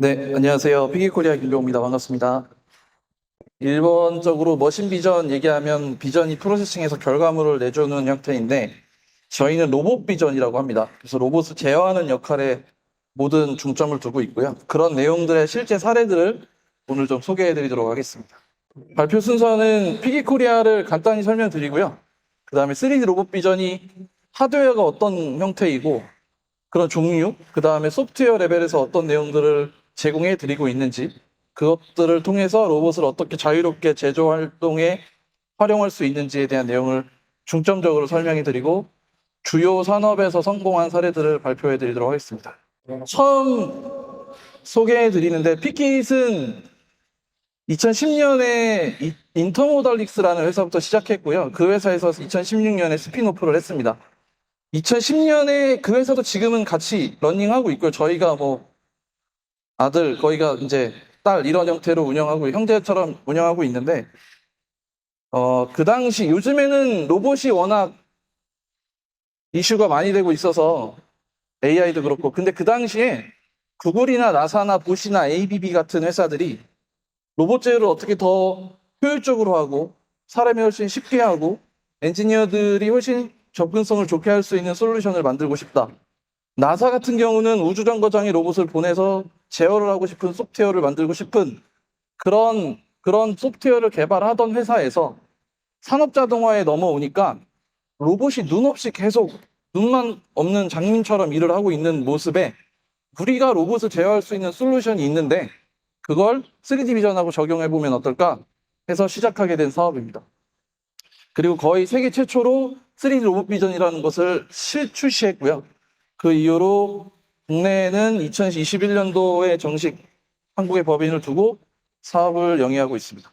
네, 안녕하세요. 피기코리아 김병호입니다. 반갑습니다. 일반적으로 머신 비전 얘기하면 비전이 프로세싱해서 결과물을 내주는 형태인데 저희는 로봇 비전이라고 합니다. 그래서 로봇을 제어하는 역할에 모든 중점을 두고 있고요. 그런 내용들의 실제 사례들을 오늘 좀 소개해 드리도록 하겠습니다. 발표 순서는 피기코리아를 간단히 설명드리고요. 그 다음에 3D 로봇 비전이 하드웨어가 어떤 형태이고 그런 종류, 그 다음에 소프트웨어 레벨에서 어떤 내용들을 제공해 드리고 있는지 그것들을 통해서 로봇을 어떻게 자유롭게 제조 활동에 활용할 수 있는지에 대한 내용을 중점적으로 설명해 드리고 주요 산업에서 성공한 사례들을 발표해 드리도록 하겠습니다. 처음 소개해 드리는데 피킷은 2010년에 인터모달릭스라는 회사부터 시작했고요. 그 회사에서 2016년에 스핀오프를 했습니다. 2010년에 그 회사도 지금은 같이 러닝하고 있고요. 저희가 뭐 아들, 거기가 이제 딸 이런 형태로 운영하고 형제처럼 운영하고 있는데 그 당시 요즘에는 로봇이 워낙 이슈가 많이 되고 있어서 AI도 그렇고 근데 그 당시에 구글이나 나사나 보시나 ABB 같은 회사들이 로봇 제어를 어떻게 더 효율적으로 하고 사람이 훨씬 쉽게 하고 엔지니어들이 훨씬 접근성을 좋게 할 수 있는 솔루션을 만들고 싶다. 나사 같은 경우는 우주정거장에 로봇을 보내서 제어를 하고 싶은 소프트웨어를 만들고 싶은 그런 소프트웨어를 개발하던 회사에서 산업자동화에 넘어오니까 로봇이 눈 없이 계속 눈만 없는 장님처럼 일을 하고 있는 모습에 우리가 로봇을 제어할 수 있는 솔루션이 있는데 그걸 3D 비전하고 적용해 보면 어떨까 해서 시작하게 된 사업입니다. 그리고 거의 세계 최초로 3D 로봇 비전이라는 것을 출시했고요. 그 이후로 국내에는 2021년도에 정식 한국에 법인을 두고 사업을 영위하고 있습니다.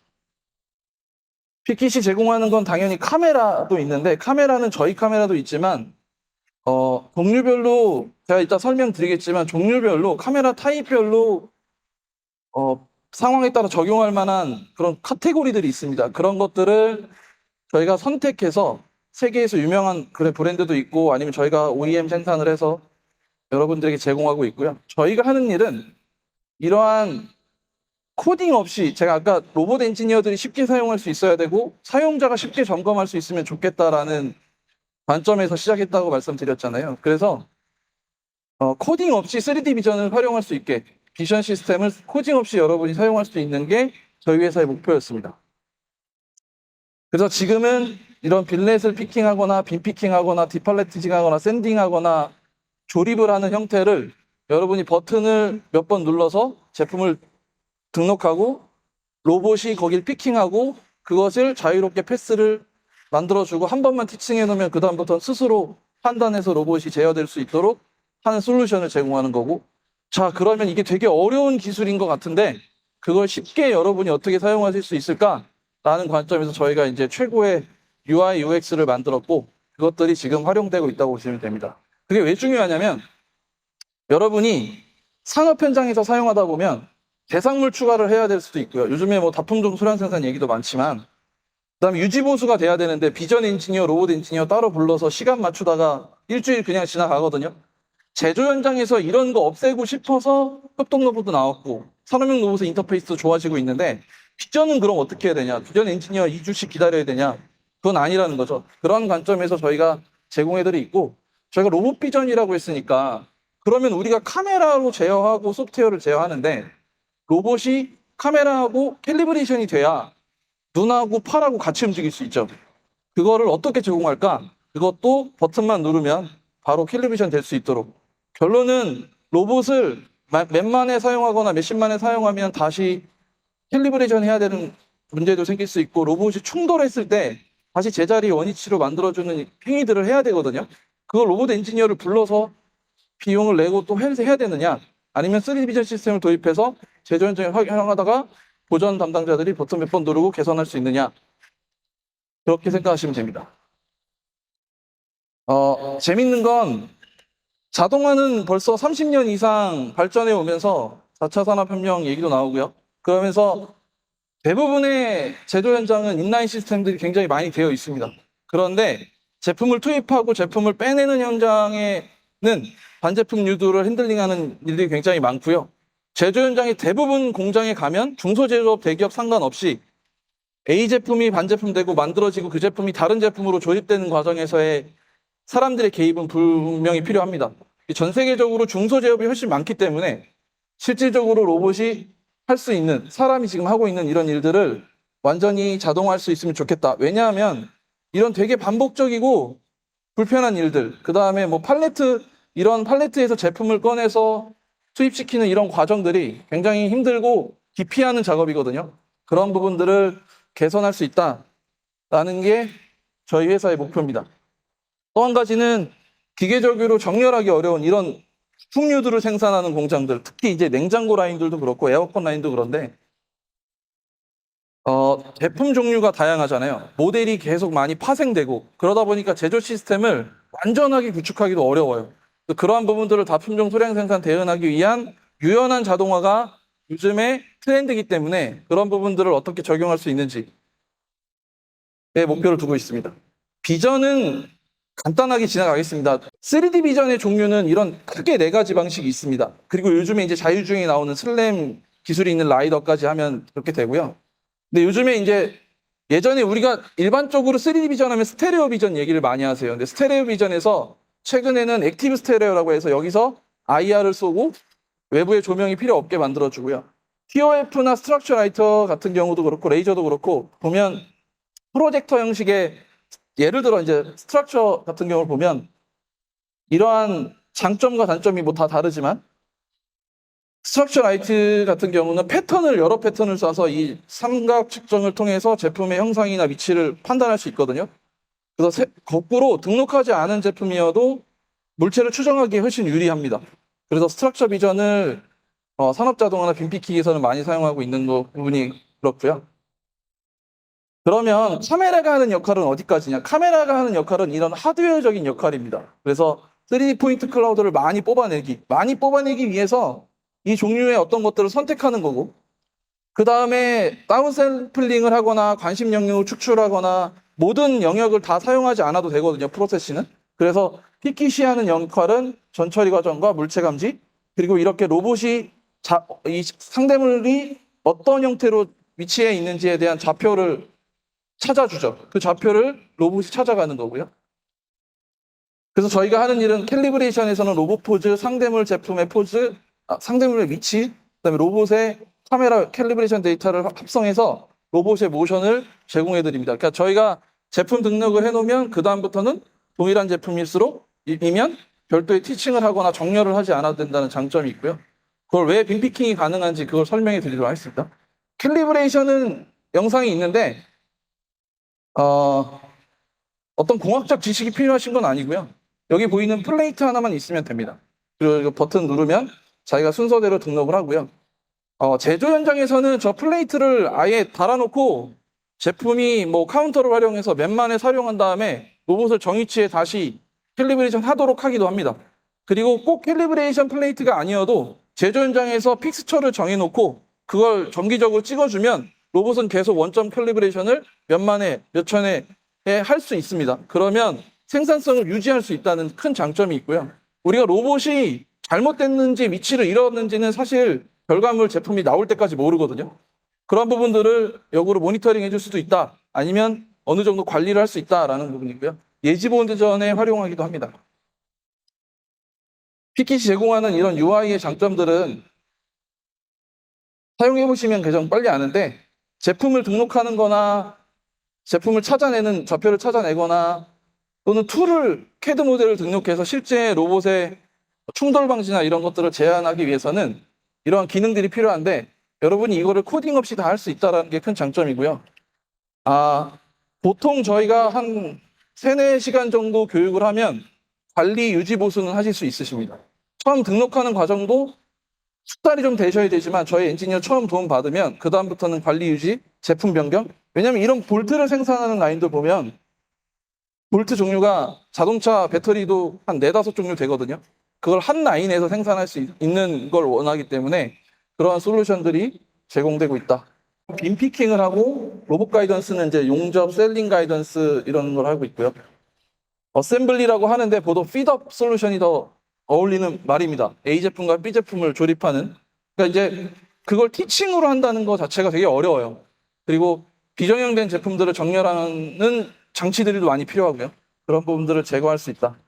피킷이 제공하는 건 당연히 카메라도 있는데 카메라는 저희 카메라도 있지만 종류별로 제가 이따 설명드리겠지만 종류별로 카메라 타입별로 상황에 따라 적용할 만한 그런 카테고리들이 있습니다. 그런 것들을 저희가 선택해서 세계에서 유명한 그런 브랜드도 있고 아니면 저희가 OEM 생산을 해서 여러분들에게 제공하고 있고요. 저희가 하는 일은 이러한 코딩 없이 제가 아까 로봇 엔지니어들이 쉽게 사용할 수 있어야 되고 사용자가 쉽게 점검할 수 있으면 좋겠다라는 관점에서 시작했다고 말씀드렸잖아요. 그래서 코딩 없이 3D 비전을 활용할 수 있게 비전 시스템을 코딩 없이 여러분이 사용할 수 있는 게 저희 회사의 목표였습니다. 그래서 지금은 이런 빌렛을 피킹하거나 빈 피킹하거나 디팔레티징하거나 샌딩하거나 조립을 하는 형태를 여러분이 버튼을 몇 번 눌러서 제품을 등록하고 로봇이 거길 피킹하고 그것을 자유롭게 패스를 만들어주고 한 번만 티칭해 놓으면 그 다음부터는 스스로 판단해서 로봇이 제어될 수 있도록 하는 솔루션을 제공하는 거고 자 그러면 이게 되게 어려운 기술인 것 같은데 그걸 쉽게 여러분이 어떻게 사용하실 수 있을까라는 관점에서 저희가 이제 최고의 UI, UX를 만들었고 그것들이 지금 활용되고 있다고 보시면 됩니다. 그게 왜 중요하냐면 여러분이 산업 현장에서 사용하다 보면 대상물 추가를 해야 될 수도 있고요. 요즘에 뭐 다품종 소량 생산 얘기도 많지만 그다음에 유지 보수가 돼야 되는데 비전 엔지니어, 로봇 엔지니어 따로 불러서 시간 맞추다가 일주일 그냥 지나가거든요. 제조 현장에서 이런 거 없애고 싶어서 협동 로봇도 나왔고 산업용 로봇의 인터페이스도 좋아지고 있는데 비전은 그럼 어떻게 해야 되냐? 비전 엔지니어 2주씩 기다려야 되냐? 그건 아니라는 거죠. 그런 관점에서 저희가 제공해드리고 있고 저희가 로봇 비전이라고 했으니까 그러면 우리가 카메라로 제어하고 소프트웨어를 제어하는데 로봇이 카메라하고 캘리브레이션이 돼야 눈하고 팔하고 같이 움직일 수 있죠. 그거를 어떻게 제공할까? 그것도 버튼만 누르면 바로 캘리브레이션 될 수 있도록. 결론은 로봇을 몇 만에 사용하거나 몇십 만에 사용하면 다시 캘리브레이션 해야 되는 문제도 생길 수 있고 로봇이 충돌했을 때 다시 제자리 원위치로 만들어주는 행위들을 해야 되거든요. 그걸 로봇 엔지니어를 불러서 비용을 내고 또 해야 되느냐 아니면 3D 비전 시스템을 도입해서 제조 현장에 활용하다가 보전 담당자들이 버튼 몇 번 누르고 개선할 수 있느냐 그렇게 생각하시면 됩니다. 재밌는 건 자동화는 벌써 30년 이상 발전해 오면서 4차 산업혁명 얘기도 나오고요. 그러면서 대부분의 제조 현장은 인라인 시스템들이 굉장히 많이 되어 있습니다. 그런데 제품을 투입하고 제품을 빼내는 현장에는 반제품 유도를 핸들링하는 일들이 굉장히 많고요. 제조 현장의 대부분 공장에 가면 중소제조업 대기업 상관없이 A 제품이 반제품 되고 만들어지고 그 제품이 다른 제품으로 조립되는 과정에서의 사람들의 개입은 분명히 필요합니다. 전 세계적으로 중소제업이 훨씬 많기 때문에 실질적으로 로봇이 할 수 있는, 사람이 지금 하고 있는 이런 일들을 완전히 자동화할 수 있으면 좋겠다. 왜냐하면 이런 되게 반복적이고 불편한 일들, 그 다음에 뭐 이런 팔레트에서 제품을 꺼내서 투입시키는 이런 과정들이 굉장히 힘들고 기피하는 작업이거든요. 그런 부분들을 개선할 수 있다라는 게 저희 회사의 목표입니다. 또 한 가지는 기계적으로 정렬하기 어려운 이런 풍류들을 생산하는 공장들, 특히 이제 냉장고 라인들도 그렇고 에어컨 라인도 그런데 제품 종류가 다양하잖아요. 모델이 계속 많이 파생되고 그러다 보니까 제조 시스템을 완전하게 구축하기도 어려워요. 그러한 부분들을 다 품종 소량 생산 대응하기 위한 유연한 자동화가 요즘에 트렌드이기 때문에 그런 부분들을 어떻게 적용할 수 있는지에 목표를 두고 있습니다. 비전은 간단하게 지나가겠습니다. 3D 비전의 종류는 이런 크게 4가지 방식이 있습니다. 그리고 요즘에 이제 자율주행에 나오는 슬램 기술이 있는 라이더까지 하면 그렇게 되고요. 근데 요즘에 이제 예전에 우리가 일반적으로 3D 비전 하면 스테레오 비전 얘기를 많이 하세요. 근데 스테레오 비전에서 최근에는 액티브 스테레오라고 해서 여기서 IR을 쏘고 외부에 조명이 필요 없게 만들어주고요. TOF나 스트럭처 라이터 같은 경우도 그렇고 레이저도 그렇고 보면 프로젝터 형식의 예를 들어 이제 스트럭처 같은 경우를 보면 이러한 장점과 단점이 뭐 다 다르지만 스트럭처 라이트 같은 경우는 여러 패턴을 쏴서 이 삼각 측정을 통해서 제품의 형상이나 위치를 판단할 수 있거든요. 그래서 거꾸로 등록하지 않은 제품이어도 물체를 추정하기에 훨씬 유리합니다. 그래서 스트럭처 비전을 산업자동화나 빔피킹에서는 많이 사용하고 있는 부분이 그렇고요. 그러면 카메라가 하는 역할은 어디까지냐? 카메라가 하는 역할은 이런 하드웨어적인 역할입니다. 그래서 3D 포인트 클라우드를 많이 뽑아내기 위해서 이 종류의 어떤 것들을 선택하는 거고, 그 다음에 다운 샘플링을 하거나 관심 영역을 추출하거나 모든 영역을 다 사용하지 않아도 되거든요, 프로세스는. 그래서 PQC 하는 역할은 전처리 과정과 물체 감지, 그리고 이렇게 로봇이 이 상대물이 어떤 형태로 위치해 있는지에 대한 좌표를 찾아주죠. 그 좌표를 로봇이 찾아가는 거고요. 그래서 저희가 하는 일은 캘리브레이션에서는 로봇 포즈, 상대물 제품의 포즈, 상대물의 위치, 그다음에 로봇의 카메라 캘리브레이션 데이터를 합성해서 로봇의 모션을 제공해 드립니다. 그러니까 저희가 제품 등록을 해놓으면 그 다음부터는 동일한 제품일수록 이면 별도의 티칭을 하거나 정렬을 하지 않아도 된다는 장점이 있고요. 그걸 왜 빔피킹이 가능한지 그걸 설명해 드리도록 하겠습니다. 캘리브레이션은 영상이 있는데 어떤 공학적 지식이 필요하신 건 아니고요. 여기 보이는 플레이트 하나만 있으면 됩니다. 그리고 버튼 누르면 자기가 순서대로 등록을 하고요. 제조 현장에서는 저 플레이트를 아예 달아놓고 제품이 뭐 카운터를 활용해서 몇만에 사용한 다음에 로봇을 정위치에 다시 캘리브레이션 하도록 하기도 합니다. 그리고 꼭 캘리브레이션 플레이트가 아니어도 제조 현장에서 픽스처를 정해놓고 그걸 정기적으로 찍어주면 로봇은 계속 원점 캘리브레이션을 몇만에 몇천에 할 수 있습니다. 그러면 생산성을 유지할 수 있다는 큰 장점이 있고요. 우리가 로봇이 잘못됐는지 위치를 잃었는지는 사실 결과물 제품이 나올 때까지 모르거든요. 그런 부분들을 역으로 모니터링 해줄 수도 있다. 아니면 어느 정도 관리를 할 수 있다라는 부분이고요. 예지보온전에 활용하기도 합니다. PKC 제공하는 이런 UI의 장점들은 사용해보시면 가장 빨리 아는데 제품을 등록하는 거나 제품을 찾아내는 좌표를 찾아내거나 또는 CAD 모델을 등록해서 실제 로봇의 충돌 방지나 이런 것들을 제한하기 위해서는 이러한 기능들이 필요한데 여러분이 이거를 코딩 없이 다 할 수 있다는 게 큰 장점이고요. 보통 저희가 한 3-4시간 정도 교육을 하면 관리 유지 보수는 하실 수 있으십니다. 처음 등록하는 과정도 숙달이 좀 되셔야 되지만 저희 엔지니어 처음 도움 받으면 그 다음부터는 관리 유지, 제품 변경. 왜냐하면 이런 볼트를 생산하는 라인들 보면 볼트 종류가 자동차 배터리도 한 4-5종류 되거든요. 그걸 한 라인에서 생산할 수 있는 걸 원하기 때문에 그러한 솔루션들이 제공되고 있다. 빔피킹을 하고 로봇 가이던스는 이제 용접, 셀링 가이던스 이런 걸 하고 있고요. 어셈블리라고 하는데 보통 피드업 솔루션이 더 어울리는 말입니다. A 제품과 B 제품을 조립하는 그러니까 이제 그걸 티칭으로 한다는 것 자체가 되게 어려워요. 그리고 비정형된 제품들을 정렬하는 장치들이 많이 필요하고요. 그런 부분들을 제거할 수 있다.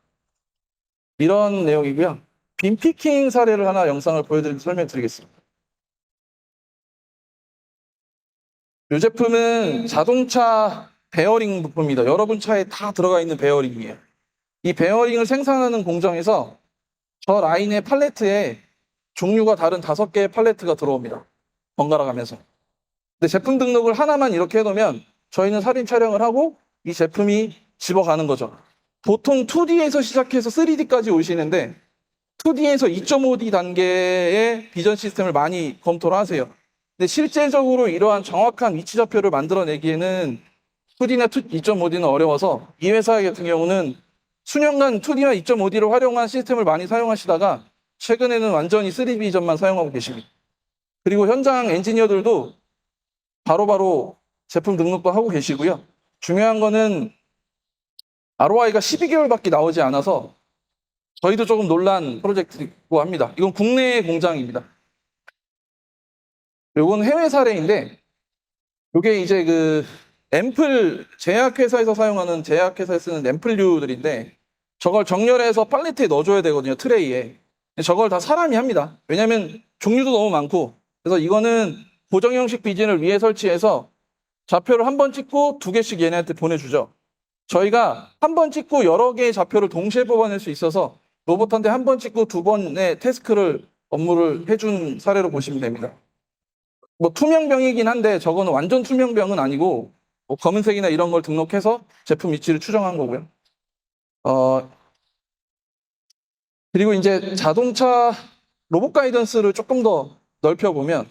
이런 내용이고요. 빈피킹 사례를 하나 영상을 보여드리고 설명드리겠습니다. 이 제품은 자동차 베어링 부품입니다. 여러분 차에 다 들어가 있는 베어링이에요. 이 베어링을 생산하는 공정에서 저 라인의 팔레트에 종류가 다른 5개의 팔레트가 들어옵니다. 번갈아 가면서. 근데 제품 등록을 하나만 이렇게 해놓으면 저희는 사진 촬영을 하고 이 제품이 집어가는 거죠. 보통 2D에서 시작해서 3D까지 오시는데 2D에서 2.5D 단계의 비전 시스템을 많이 검토를 하세요. 근데 실제적으로 이러한 정확한 위치 좌표를 만들어내기에는 2D나 2.5D는 어려워서 이 회사 같은 경우는 수년간 2D나 2.5D를 활용한 시스템을 많이 사용하시다가 최근에는 완전히 3D 비전만 사용하고 계십니다. 그리고 현장 엔지니어들도 바로바로 제품 등록도 하고 계시고요. 중요한 거는 ROI가 12개월밖에 나오지 않아서 저희도 조금 놀란 프로젝트이고 합니다. 이건 국내 공장입니다. 요건 해외 사례인데, 요게 이제 그 앰플, 제약회사에서 사용하는, 제약회사에 쓰는 앰플류들인데, 저걸 정렬해서 팔레트에 넣어줘야 되거든요, 트레이에. 저걸 다 사람이 합니다. 왜냐면 종류도 너무 많고, 그래서 이거는 고정 형식 비진을 위에 설치해서 좌표를 한 번 찍고 2개씩 얘네한테 보내주죠. 저희가 한 번 찍고 여러 개의 좌표를 동시에 뽑아낼 수 있어서 로봇한테 한 번 찍고 2번의 태스크를, 업무를 해준 사례로 보시면 됩니다. 뭐 투명병이긴 한데 저거는 완전 투명병은 아니고 뭐 검은색이나 이런 걸 등록해서 제품 위치를 추정한 거고요. 그리고 이제 자동차 로봇 가이던스를 조금 더 넓혀보면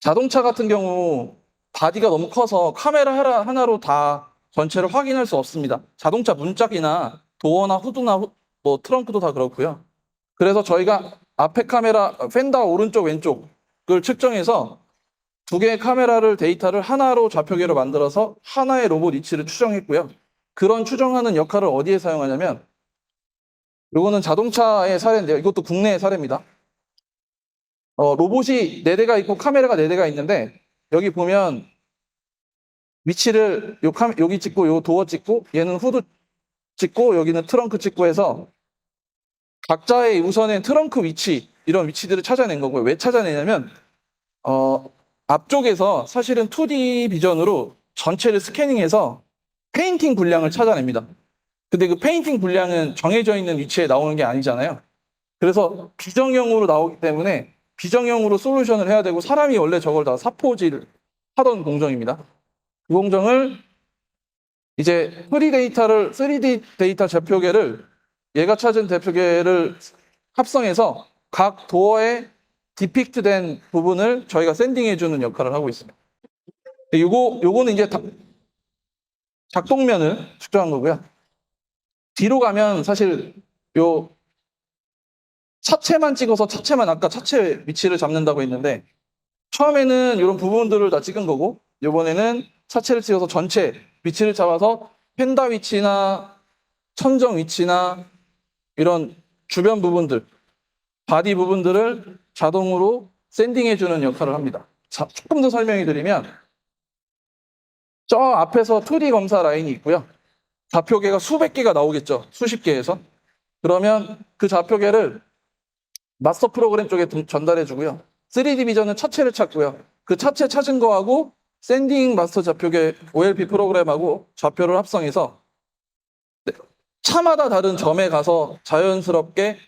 자동차 같은 경우 바디가 너무 커서 카메라 하나로 다 전체를 확인할 수 없습니다. 자동차 문짝이나 도어나 후드나 뭐 트렁크도 다 그렇고요. 그래서 저희가 앞에 카메라, 펜더 오른쪽 왼쪽을 측정해서 2개의 카메라를 데이터를 하나로 좌표계로 만들어서 하나의 로봇 위치를 추정했고요. 그런 추정하는 역할을 어디에 사용하냐면 이거는 자동차의 사례인데요. 이것도 국내의 사례입니다. 로봇이 4대가 있고 카메라가 4대가 있는데 여기 보면 위치를 여기 찍고 요 도어 찍고 얘는 후드 찍고 여기는 트렁크 찍고 해서 각자의 우선의 트렁크 위치 이런 위치들을 찾아낸 거고요. 왜 찾아내냐면 앞쪽에서 사실은 2D 비전으로 전체를 스캐닝해서 페인팅 분량을 찾아냅니다. 근데 그 페인팅 분량은 정해져 있는 위치에 나오는 게 아니잖아요. 그래서 비정형으로 나오기 때문에 비정형으로 솔루션을 해야 되고 사람이 원래 저걸 다 사포질 하던 공정입니다. 그 공정을 이제 3D 데이터 좌표계를 얘가 찾은 좌표계를 합성해서 각 도어에 디픽트된 부분을 저희가 샌딩해주는 역할을 하고 있습니다. 요거는 이제 작동면을 측정한 거고요. 뒤로 가면 사실 요 차체만 찍어서 아까 차체 위치를 잡는다고 했는데 처음에는 이런 부분들을 다 찍은 거고 이번에는 차체를 찍어서 전체 위치를 잡아서 펜다 위치나 천정 위치나 이런 주변 부분들 바디 부분들을 자동으로 샌딩해주는 역할을 합니다. 자, 조금 더 설명해 드리면 저 앞에서 2D 검사 라인이 있고요. 좌표계가 수백 개가 나오겠죠. 수십 개에서. 그러면 그 좌표계를 마스터 프로그램 쪽에 전달해 주고요. 3D 비전은 차체를 찾고요. 그 차체 찾은 거하고 샌딩 마스터 좌표계 OLP 프로그램하고 좌표를 합성해서 차마다 다른 점에 가서 자연스럽게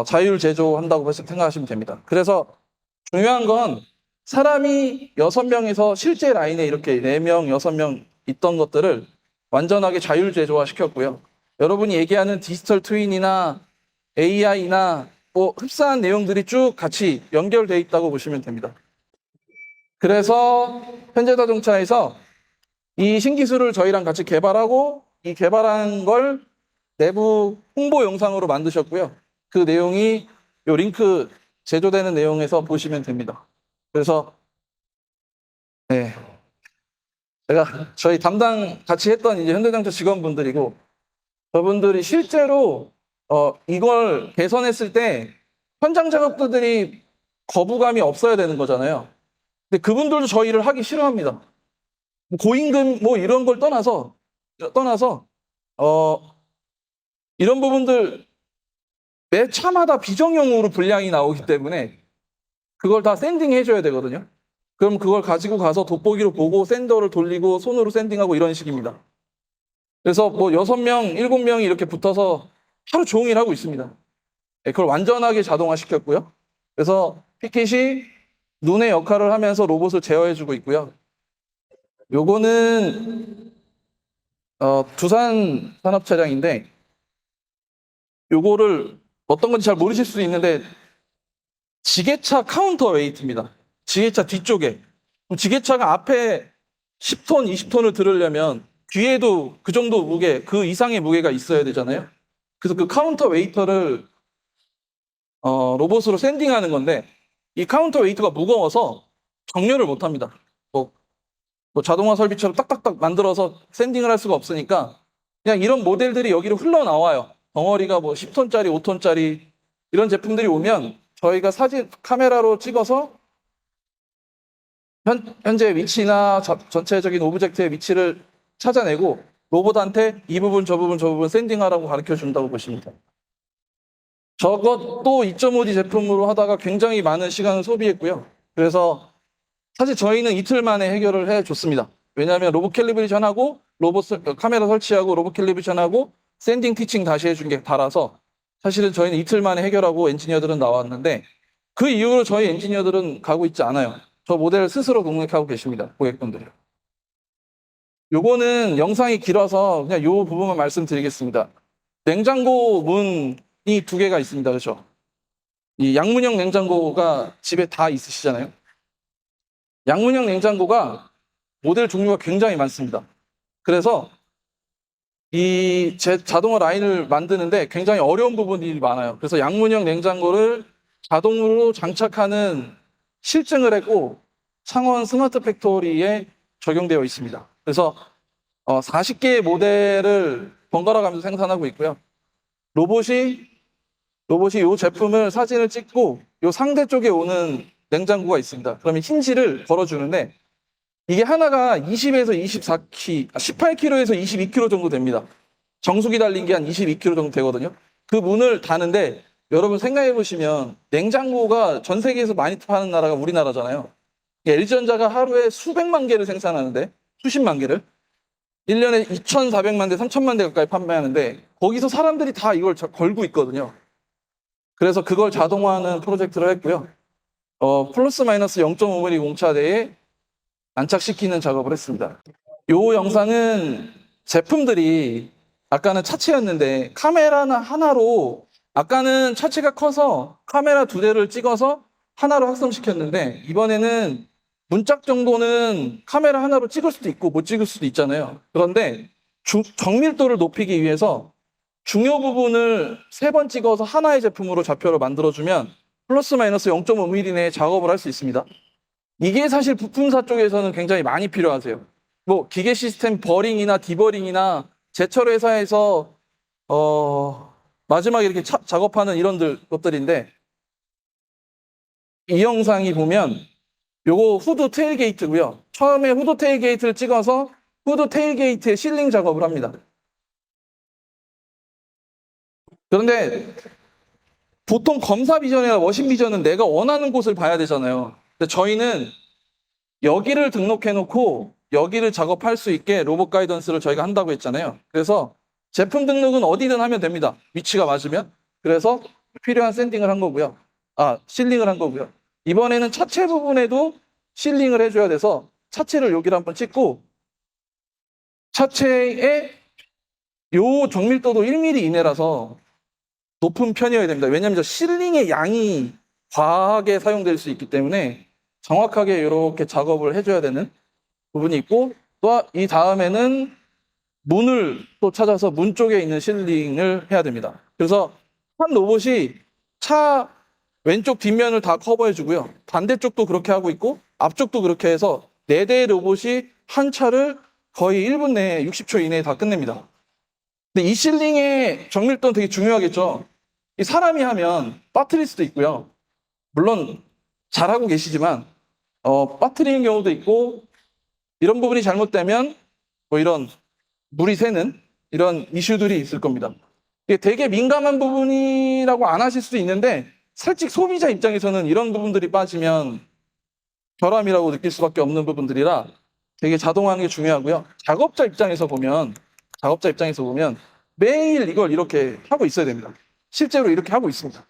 자율 제조한다고 생각하시면 됩니다. 그래서 중요한 건 사람이 6명에서 실제 라인에 이렇게 4명, 6명 있던 것들을 완전하게 자율 제조화 시켰고요. 여러분이 얘기하는 디지털 트윈이나 AI나 뭐 흡사한 내용들이 쭉 같이 연결되어 있다고 보시면 됩니다. 그래서 현대자동차에서 이 신기술을 저희랑 같이 개발하고 이 개발한 걸 내부 홍보 영상으로 만드셨고요. 그 내용이 요 링크 제조되는 내용에서 보시면 됩니다. 그래서 네, 제가 저희 담당 같이 했던 이제 현대자동차 직원분들이고 저분들이 실제로 이걸 개선했을 때 현장 작업들이 거부감이 없어야 되는 거잖아요. 근데 그분들도 저희를 하기 싫어합니다. 고임금 뭐 이런 걸 떠나서 이런 부분들 매 차마다 비정형으로 분량이 나오기 때문에 그걸 다 샌딩 해줘야 되거든요. 그럼 그걸 가지고 가서 돋보기로 보고 샌더를 돌리고 손으로 샌딩하고 이런 식입니다. 그래서 뭐 6명, 7명이 이렇게 붙어서 하루 종일 하고 있습니다. 그걸 완전하게 자동화 시켰고요. 그래서 피켓이 눈의 역할을 하면서 로봇을 제어해주고 있고요. 요거는 두산 산업 차량인데 요거를 어떤 건지 잘 모르실 수도 있는데 지게차 카운터 웨이트입니다. 지게차 뒤쪽에. 지게차가 앞에 10톤, 20톤을 들으려면 뒤에도 그 정도 무게, 그 이상의 무게가 있어야 되잖아요. 그래서 그 카운터 웨이터를 로봇으로 샌딩하는 건데 이 카운터 웨이터가 무거워서 정렬을 못 합니다. 뭐 자동화 설비처럼 딱딱딱 만들어서 샌딩을 할 수가 없으니까 그냥 이런 모델들이 여기로 흘러나와요. 덩어리가 뭐 10톤짜리, 5톤짜리 이런 제품들이 오면 저희가 사진 카메라로 찍어서 현재 위치나 전체적인 오브젝트의 위치를 찾아내고 로봇한테 이 부분 저 부분 샌딩하라고 가르쳐 준다고 보시면 돼요. 저것도 2.5D 제품으로 하다가 굉장히 많은 시간을 소비했고요. 그래서 사실 저희는 이틀 만에 해결을 해줬습니다. 왜냐하면 로봇 캘리브레이션하고 카메라 설치하고 로봇 캘리브레이션하고 샌딩 티칭 다시 해준 게 달아서 사실은 저희는 이틀 만에 해결하고 엔지니어들은 나왔는데 그 이후로 저희 엔지니어들은 가고 있지 않아요. 저 모델을 스스로 공략하고 계십니다. 고객분들이. 요거는 영상이 길어서 그냥 요 부분만 말씀드리겠습니다. 냉장고 문이 2개가 있습니다. 그렇죠? 이 양문형 냉장고가 집에 다 있으시잖아요. 양문형 냉장고가 모델 종류가 굉장히 많습니다. 그래서 이 자동화 라인을 만드는데 굉장히 어려운 부분이 많아요. 그래서 양문형 냉장고를 자동으로 장착하는 실증을 했고 창원 스마트 팩토리에 적용되어 있습니다. 그래서 40개의 모델을 번갈아 가면서 생산하고 있고요. 로봇이 이 제품을 사진을 찍고 이 상대 쪽에 오는 냉장고가 있습니다. 그러면 힌지를 걸어주는데 이게 하나가 20에서 18kg에서 22kg 정도 됩니다. 정수기 달린 게 한 22kg 정도 되거든요. 그 문을 다는데 여러분 생각해 보시면 냉장고가 전 세계에서 많이 파는 나라가 우리나라잖아요. LG전자가 하루에 수백만 개를 생산하는데 수십만 개를 1년에 2,400만 대, 3,000만 대 가까이 판매하는데 거기서 사람들이 다 이걸 걸고 있거든요. 그래서 그걸 자동화하는 프로젝트를 했고요. 플러스 마이너스 0.5mm 공차대에 안착시키는 작업을 했습니다. 이 영상은 제품들이 아까는 차체였는데 카메라나 하나로 아까는 차체가 커서 카메라 2대를 찍어서 하나로 확성시켰는데 이번에는 문짝 정도는 카메라 하나로 찍을 수도 있고 못 찍을 수도 있잖아요. 그런데 정밀도를 높이기 위해서 중요 부분을 3번 찍어서 하나의 제품으로 좌표를 만들어주면 플러스 마이너스 0.5mm 내에 작업을 할 수 있습니다. 이게 사실 부품사 쪽에서는 굉장히 많이 필요하세요. 뭐 기계 시스템 버링이나 디버링이나 제철 회사에서 마지막에 이렇게 작업하는 이런 것들인데 이 영상이 보면 요거 후드 테일게이트고요. 처음에 후드 테일게이트를 찍어서 후드 테일게이트에 실링 작업을 합니다. 그런데 보통 검사 비전이나 머신 비전은 내가 원하는 곳을 봐야 되잖아요. 근데 저희는 여기를 등록해놓고 여기를 작업할 수 있게 로봇 가이던스를 저희가 한다고 했잖아요. 그래서 제품 등록은 어디든 하면 됩니다. 위치가 맞으면. 그래서 필요한 샌딩을 한 거고요. 실링을 한 거고요. 이번에는 차체 부분에도 실링을 해줘야 돼서 차체를 여기를 한번 찍고 차체의 요 정밀도도 1mm 이내라서 높은 편이어야 됩니다. 왜냐하면 저 실링의 양이 과하게 사용될 수 있기 때문에 정확하게 이렇게 작업을 해줘야 되는 부분이 있고 또 이 다음에는 문을 또 찾아서 문 쪽에 있는 실링을 해야 됩니다. 그래서 한 로봇이 차 왼쪽 뒷면을 다 커버해 주고요. 반대쪽도 그렇게 하고 있고 앞쪽도 그렇게 해서 4대의 로봇이 한 차를 거의 1분 내에 60초 이내에 다 끝냅니다. 근데 이 실링의 정밀도는 되게 중요하겠죠. 이 사람이 하면 빠뜨릴 수도 있고요. 물론 잘하고 계시지만 빠뜨리는 경우도 있고 이런 부분이 잘못되면 뭐 이런 물이 새는 이런 이슈들이 있을 겁니다. 이게 되게 민감한 부분이라고 안 하실 수도 있는데 솔직히 소비자 입장에서는 이런 부분들이 빠지면 결함이라고 느낄 수밖에 없는 부분들이라 되게 자동화하는 게 중요하고요. 작업자 입장에서 보면 매일 이걸 이렇게 하고 있어야 됩니다. 실제로 이렇게 하고 있습니다.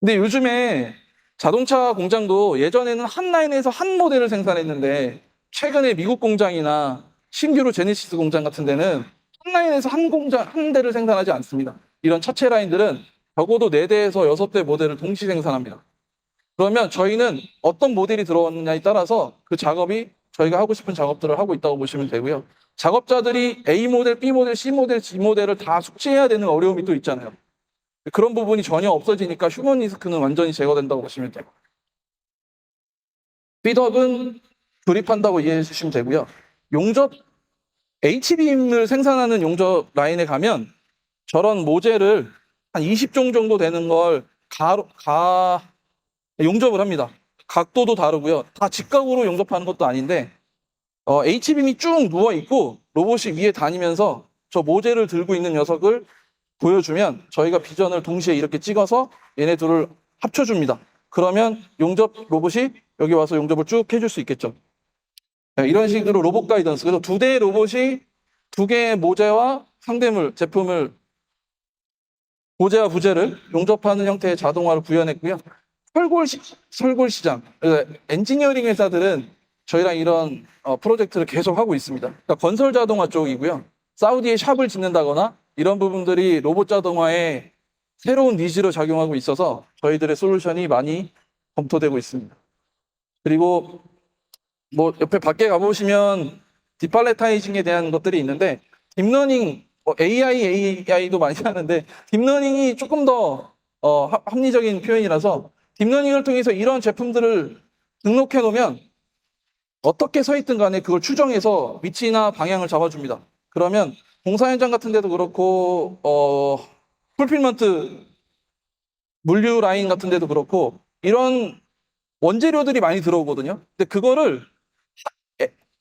근데 요즘에 자동차 공장도 예전에는 한 라인에서 한 모델을 생산했는데 최근에 미국 공장이나 신규로 제네시스 공장 같은 데는 한 라인에서 한 대를 생산하지 않습니다. 이런 차체 라인들은 적어도 4대에서 6대 모델을 동시 생산합니다. 그러면 저희는 어떤 모델이 들어왔느냐에 따라서 그 작업이 저희가 하고 싶은 작업들을 하고 있다고 보시면 되고요. 작업자들이 A 모델, B 모델, C 모델, G 모델을 다 숙지해야 되는 어려움이 또 있잖아요. 그런 부분이 전혀 없어지니까 휴먼 리스크는 완전히 제거된다고 보시면 돼요. 피드업은 조립한다고 이해해 주시면 되고요. 용접, H빔을 생산하는 용접 라인에 가면 저런 모재를 한 20종 정도 되는 걸 용접을 합니다. 각도도 다르고요. 다 직각으로 용접하는 것도 아닌데 H빔이 쭉 누워있고 로봇이 위에 다니면서 저 모재를 들고 있는 녀석을 보여주면 저희가 비전을 동시에 이렇게 찍어서 얘네 둘을 합쳐줍니다. 그러면 용접 로봇이 여기 와서 용접을 쭉 해줄 수 있겠죠. 네, 이런 식으로 로봇 가이던스. 그래서 2대의 로봇이 2개의 모재와 상대물, 제품을 모재와 부재를 용접하는 형태의 자동화를 구현했고요. 설골 시장. 엔지니어링 회사들은 저희랑 이런 프로젝트를 계속 하고 있습니다. 그러니까 건설 자동화 쪽이고요. 사우디에 샵을 짓는다거나 이런 부분들이 로봇 자동화에 새로운 니즈로 작용하고 있어서 저희들의 솔루션이 많이 검토되고 있습니다. 그리고 뭐 옆에 밖에 가보시면 디팔레타이징에 대한 것들이 있는데 딥러닝, AI도 많이 하는데 딥러닝이 조금 더 합리적인 표현이라서 딥러닝을 통해서 이런 제품들을 등록해 놓으면 어떻게 서 있든 간에 그걸 추정해서 위치나 방향을 잡아줍니다. 그러면 공사 현장 같은 데도 그렇고 풀필먼트 물류 라인 같은 데도 그렇고 이런 원재료들이 많이 들어오거든요. 근데 그거를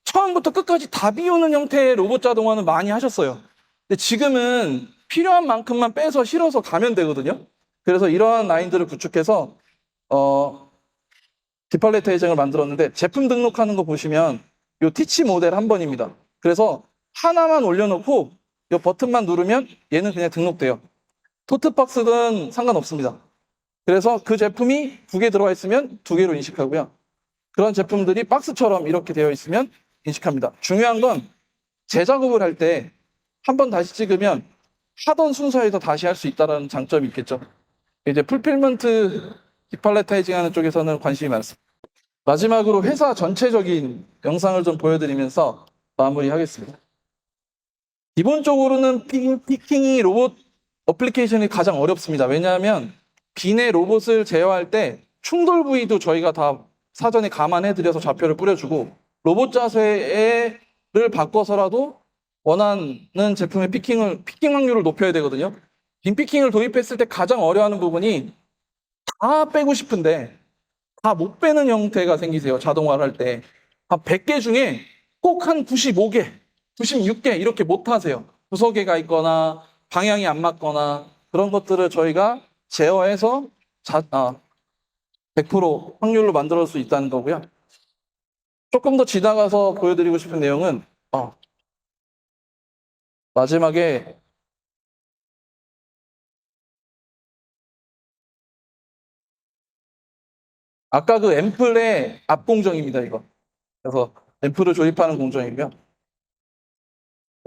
처음부터 끝까지 다 비우는 형태의 로봇 자동화는 많이 하셨어요. 근데 지금은 필요한 만큼만 빼서 실어서 가면 되거든요. 그래서 이러한 라인들을 구축해서 디팔레트 회장을 만들었는데 제품 등록하는 거 보시면 요 티치 모델 한 번입니다. 그래서 하나만 올려놓고 요 버튼만 누르면 얘는 그냥 등록돼요. 토트박스는 상관없습니다. 그래서 그 제품이 2개 들어와 있으면 2개로 인식하고요. 그런 제품들이 박스처럼 이렇게 되어 있으면 인식합니다. 중요한 건 재작업을 할 때 한 번 다시 찍으면 하던 순서에서 다시 할 수 있다는 장점이 있겠죠. 이제 풀필먼트 디팔레타이징 하는 쪽에서는 관심이 많습니다. 마지막으로 회사 전체적인 영상을 좀 보여드리면서 마무리하겠습니다. 기본적으로는 피킹이 로봇 어플리케이션이 가장 어렵습니다. 왜냐하면 비내 로봇을 제어할 때 충돌 부위도 저희가 다 사전에 감안해드려서 좌표를 뿌려주고 로봇 자세를 바꿔서라도 원하는 제품의 피킹 확률을 높여야 되거든요. 빈 피킹을 도입했을 때 가장 어려워하는 부분이 다 빼고 싶은데 다 못 빼는 형태가 생기세요. 자동화를 할 때. 한 100개 중에 꼭 한 95개, 96개 이렇게 못 하세요. 구석에가 있거나 방향이 안 맞거나 그런 것들을 저희가 제어해서 100% 확률로 만들 수 있다는 거고요. 조금 더 지나가서 보여드리고 싶은 내용은 마지막에 아까 그 앰플의 앞 공정입니다. 이거. 그래서 앰플을 조립하는 공정이고요.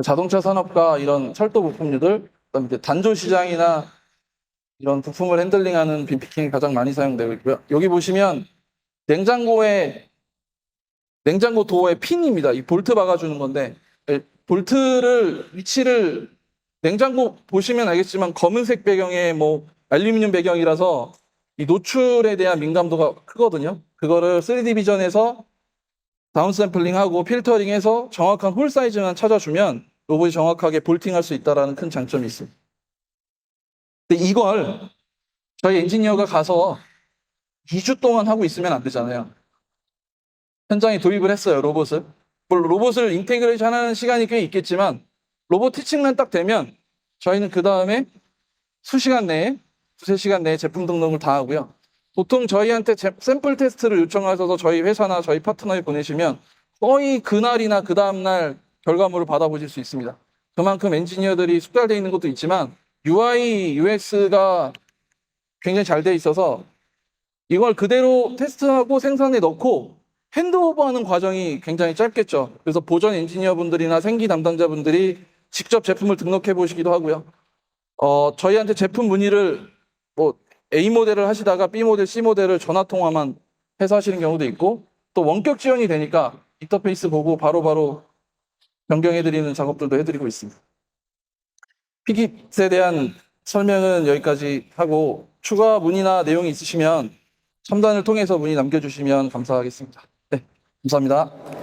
자동차 산업과 이런 철도 부품류들, 그다음에 이제 단조 시장이나 이런 부품을 핸들링하는 빈피킹이 가장 많이 사용되고 있고요. 여기 보시면 냉장고 도어의 핀입니다. 이 볼트 박아주는 건데 볼트를 위치를 냉장고 보시면 알겠지만 검은색 배경에 뭐 알루미늄 배경이라서 이 노출에 대한 민감도가 크거든요. 그거를 3D 비전에서 다운 샘플링하고 필터링해서 정확한 홀 사이즈만 찾아주면 로봇이 정확하게 볼팅할 수 있다는 큰 장점이 있습니다. 근데 이걸 저희 엔지니어가 가서 2주 동안 하고 있으면 안 되잖아요. 현장에 도입을 했어요, 로봇을. 물론 로봇을 인테그레이션 하는 시간이 꽤 있겠지만, 로봇 티칭만 딱 되면 저희는 그 다음에 수시간 내에, 두세 시간 내에 제품 등록을 다 하고요. 보통 저희한테 샘플 테스트를 요청하셔서 저희 회사나 저희 파트너에 보내시면 거의 그날이나 그 다음날 결과물을 받아보실 수 있습니다. 그만큼 엔지니어들이 숙달되어 있는 것도 있지만 UI, UX가 굉장히 잘 돼 있어서 이걸 그대로 테스트하고 생산에 넣고 핸드오버하는 과정이 굉장히 짧겠죠. 그래서 보전 엔지니어분들이나 생기 담당자분들이 직접 제품을 등록해 보시기도 하고요. 저희한테 제품 문의를 뭐 A 모델을 하시다가 B 모델, C 모델을 전화 통화만 해서 하시는 경우도 있고 또 원격 지원이 되니까 인터페이스 보고 바로바로 변경해드리는 작업들도 해드리고 있습니다. 피깃에 대한 설명은 여기까지 하고 추가 문의나 내용이 있으시면 첨단을 통해서 문의 남겨주시면 감사하겠습니다. 네, 감사합니다.